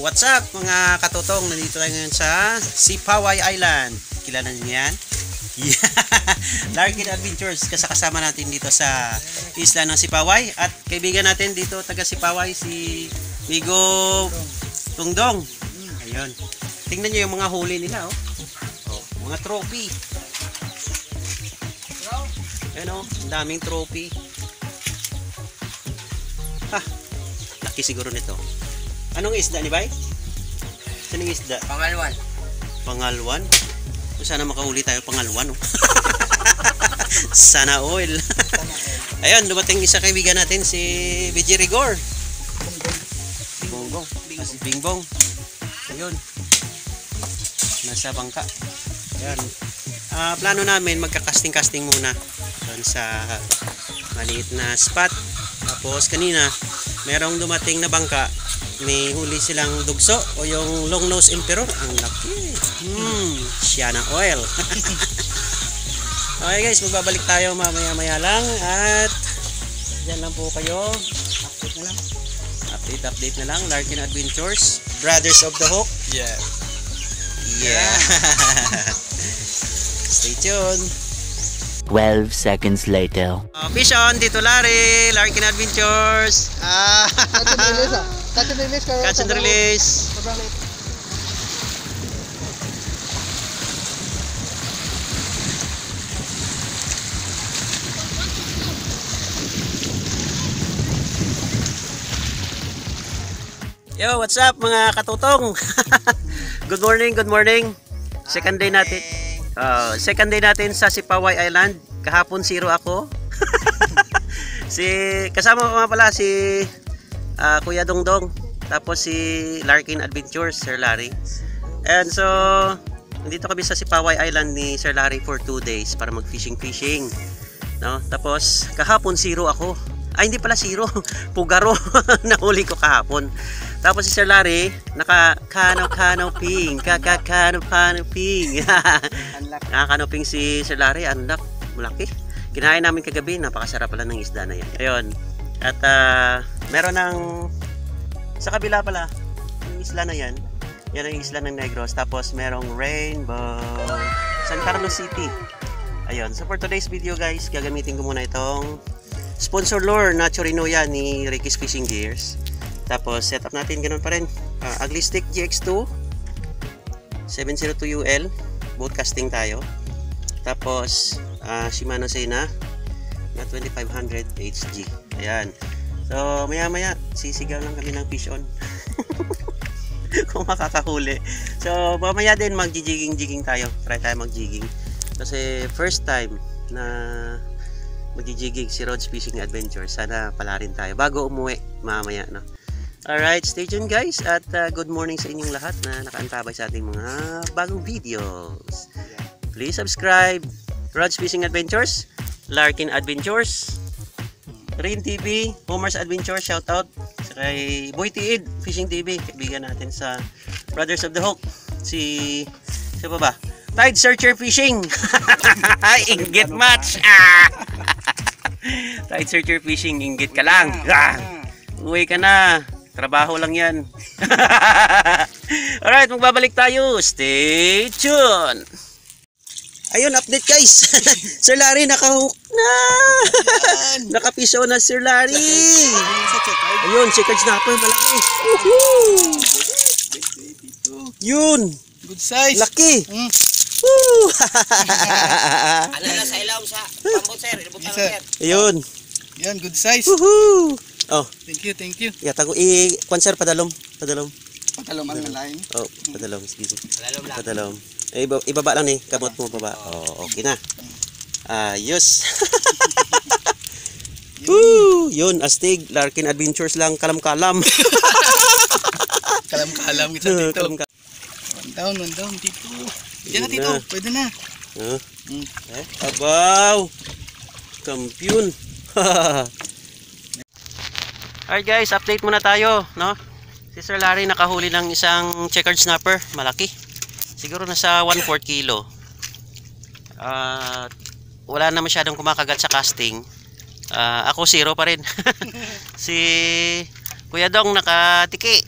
what's up mga katutong? Nandito tayo ngayon sa Sipaway Island. Kilala niyo yan? Yeah. Larkin Adventures. Kasama natin dito sa isla ng Sipaway. At kaibigan natin dito taga Sipaway, si Migo Tungdong. Ayun. Tingnan niyo yung mga huli nila, oh. Oh, mga trophy. Ayun, oh, ang daming trophy. Ha, laki siguro nito. Anong isda ni Bay? Anong isda? Pangalwan. Pangalwan? Sana makahuli tayo pangalwan, oh. Sana oil. Ayun, dumating isa kaibigan natin, si BJ Rigor. Bongbong. Si Bingbong. Ayun. Nasa bangka. Ayun. Plano namin magka-casting muna doon sa maliit na spot. Tapos kanina merong dumating na bangka, may huli silang dugso o yung long nose emperor. Ang laki. Siya na oil. Okay guys, magbabalik tayo mamaya lang at dyan lang po kayo. Update na lang. Larkin Adventures, Brothers of the Hook. Yeah. Stay tuned. 12 seconds later. Fish on, Tito Larry, Larkin Adventures. Catch and release. Yo, what's up mga katutong? Good morning. Second day natin sa Sipaway Island. Kahapon 0 ako. Kasama ko nga pala si Kuya Dongdong, tapos si Larkin Adventures, Sir Larry. And so nandito kami sa Sipaway Island ni Sir Larry for 2 days para mag-fishing, no? Tapos kahapon 0 ako. Ay, hindi pala 0. Pugaro. Nahuli ko kahapon. Tapos si Sir Larry, naka-canoping. Naka-canoping si Sir Larry. Anak, malaki. Kinain namin kagabi. Napakasarap pala ng isda na yan. Ayun. At meron ng sa kabila pala, yung isla na yan. Yan ang isla ng Negros. Tapos merong Rainbow, San Carlos City. Ayun. So for today's video guys, gagamitin ko muna itong sponsor lure na Chorinoya ni Ricky's Fishing Gears. Tapos setup natin ganun pa rin. Ugly Stick GX2 702UL, boat casting tayo. Tapos Shimano Sena na 2500 HG. Ayan. So maya sisigaw lang kami ng fish on. Kung makakahuli. So mamaya din mag-jigging tayo. Try tayo mag-jigging. Kasi first time na mag-jigging si Rod's Fishing Adventure. Sana pala rin tayo bago umuwi mamaya, no? Alright, stay tuned guys. At good morning sa inyong lahat na nakaantabay sa ating mga bagong videos. Please subscribe Rod's Fishing Adventures, Larkin Adventures, Rin TV, Homer's Adventure, shoutout sa kay Boy Tiid Fishing TV, kaibigan natin sa Brothers of the Hook, si pa ba? Tide Searcher Fishing. Inggit match. Tide Searcher Fishing, inggit ka lang. Uwi ka na. Trabaho lang yan. Alright, magbabalik tayo. Stay tuned. Ayun, update guys. Sir Larry, nakahook na. Nakapiso na Sir Larry. Ayun, checkered snapper, malaki. Yun. Good size. Laki. Ano na sa ilaw sa pambot sir, sir. Ayun. Yan, good size. Woohoo! Oh, Thank you. ya tago kwan sir padalom. Patalom ang lain. Oh, padalom sige. Padalom lang. Padalom. Ibaba lang ni, kamot mo baba. Oh, okay na. Ayos. Woo! Yun, astig, Larkin Adventures lang, kalam-kalam. Kalam-kalam kita dito. One down dito. Diyan na dito, pwede na. Abaw. Kampiyon. Alright guys, update muna tayo, no? Si Sir Larry nakahuli ng isang checkered snapper, malaki. Siguro nasa 1/4 kilo. Wala na masyadong kumakagat sa casting. Ako 0 pa rin. Si Kuya Dong nakatiki.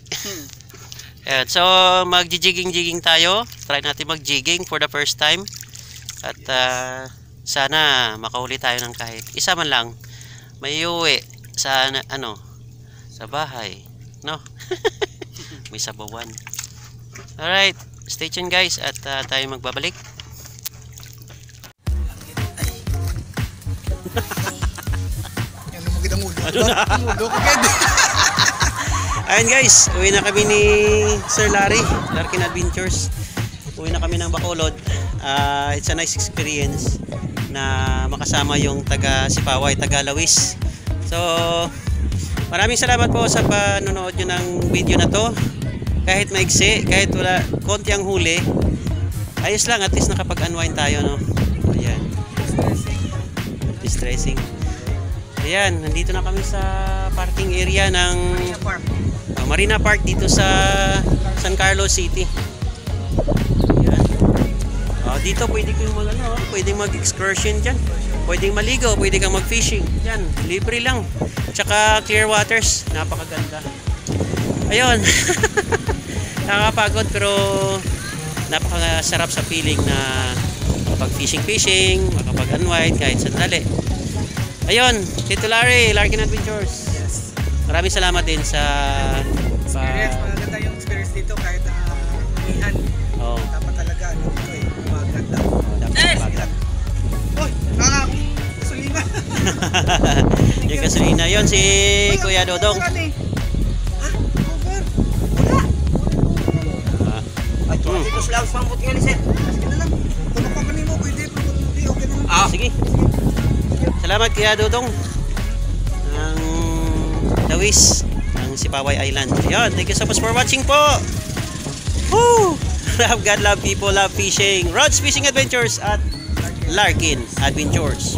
Ayan, so mag-jigging tayo. Try natin mag-jigging for the first time. At sana makahuli tayo ng kahit isa man lang. May uwi sa sa bahay, no? May sabawan. Alright, stay tuned guys at tayo magbabalik. Yan ang magandang ulo. Ulo ko pwede. Ayun guys, uwi na kami ni Sir Larry, Larkin Adventures. Uwi na kami ng Bacolod. It's a nice experience na makasama yung taga Sipaway, taga Lawis. So, maraming salamat po sa panonood nyo ng video na to. Kahit maigsi, kahit wala, konti ang huli, ayos lang, at least nakapag-unwind tayo, no? Ayan. Distressing. Ayan, nandito na kami sa parking area ng Marina Park dito sa San Carlos City. Ayan. Dito pwede kang pwedeng mag-excursion dyan. Pwedeng maligo, pwede kang mag-fishing. Yan, libre lang. Tsaka clear waters, napakaganda. Ayun. Nakakapagod pero napakasarap sa feeling na makapag-fishing, makapag-unwind kahit sandali. Ayun, Tito Larry, Larkin Adventures. Maraming salamat din sa Experience, maganda yung experience dito kahit umihan. Oh. Dapat talaga dito maganda. Dapat Uy, gasolina. yung gasolina yun si Kuya Dodong. Ay, dito sila ang sambot nga sir. Sige na lang. Kung makapanin mo, pwede. Okay na lang. Sige. Salamat Kuya Dodong ng Lawis ng Sipaway Island. Ayun, thank you so much for watching po. Woo! Love God, love people, love fishing. Rod's Fishing Adventures at Larkin Adventures.